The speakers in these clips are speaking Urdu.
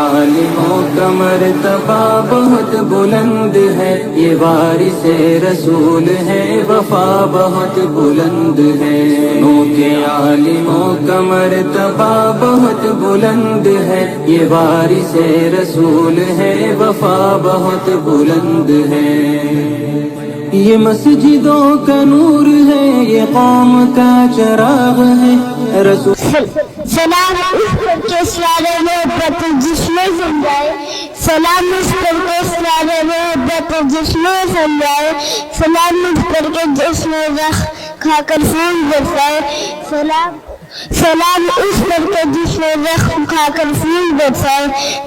عالموں کا مرتبہ بہت بلند ہے، یہ وارث رسول ہے، وفا بہت بلند ہے۔ سنو کہ عالموں کا مرتبہ بہت بلند ہے، یہ وارث رسول ہے، وفا بہت بلند ہے۔ یہ مسجدوں کا نور ہے، یہ قوم کا چراغ ہے، رسول سلام اس پر کے سارے محبت جس میں سمجھائے، سلام اس پر کے سارے محبت جس میں سمجھائے، سلام اس پر کے جس میں رخ کھا کر پھول برسائے، سلام اس پر کے جس میں رخ کھا کر پھول برسائے،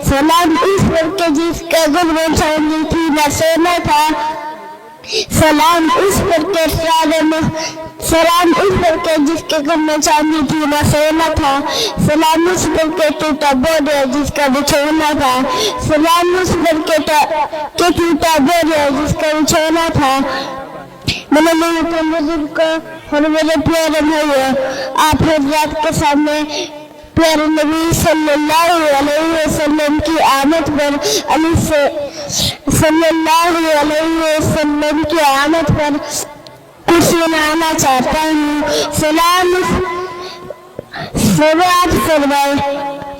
سلام اس پر کے جس کا گل میں چاندنی تھی نہ سونا تھا، سلام اس پر کے سلام اس پر کے جس کے گھر میں چاندنی تھی نہ سونا تھا، سلام اس پر کے ٹوٹا بوریا جس کا بچھونا تھا، سلام اس پر کے ٹوٹا بوریا جس کا بچھونا تھا۔ میں نے بزرگ کو اور میرے پیارے بھائیوں، آپ حضرات کے سامنے پیارے نبی صلی اللہ علیہ وسلم کی آمد پر صلی اللہ علیہ وسلم کی آمد پر کچھ سنانا چاہتا ہوں۔ سلام فرمائے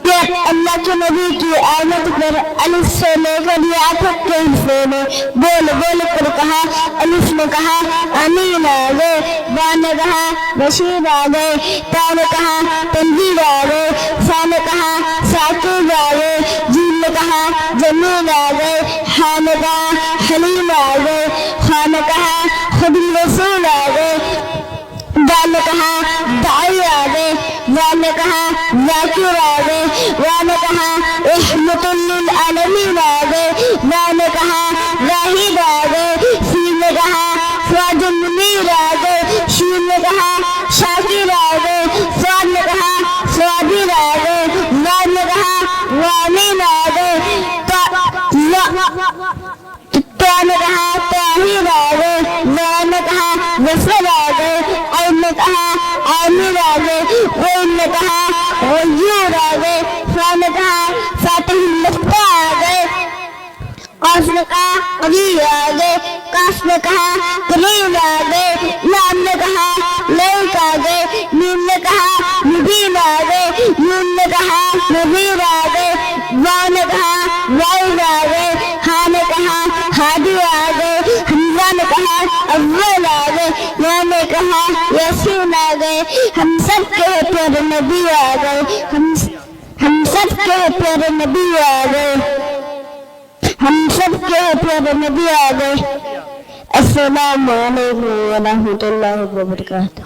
کہ اللہ کے نبی کی آمد پر الف سے لے کر یا تک کے حصے نے بول کر کہا۔ الف نے کہا امین آ گئے، با نے کہا بشیر آ گئے، تا نے کہا تنویر آ گئے، سا نے کہا ثاقب آ گئے، جیم نے کہا جمیل آ گئے، ہا نے کہا حلیم آ گئے، خا نے کہا خدم رسول آ گئے، دال نے کہا دائی آ گئے، زال نے کہا ذاکر آ گئے، وا نے کہا رحمت للعالمین آ گئے، وا نے کہا راہب آ گئے، سین نے کہا سراج المنیر آ گئے، شین نے کہا شاکر آ گئے، صاد نے کہا صابر آ گئے، زاد نے کہا رامین آ گئے، تا نے کہا طاہر آ گئے، زا نے کہا غفر آ گئے، عین نے کہا عامر آ گئے، غین نے کہا غیور آ گئے، فا نے کہا فاتح المفتہ آ گئے، قاف نے کہا قوی آ گئے، کاف نے کہا قلیل آ گئے، لام نے کہا لیک آ گئے، میم نے کہا مبین آ گئے، نون نے کہا نذیر آ گئے، واو نے کہا وائد آ گئے، ہا نے کہا ہادی آ گئے، حمزہ نے کہا اول آ گئے، یا نے کہا یاسین آ گئے۔ ہم سب کے پیارے نبی آ گئے، ہم سب کے پیارے نبی آ گئے، ہم سب کے پیارے نبی آ گئے۔ السلام علیکم ورحمۃ اللہ وبرکاتہ۔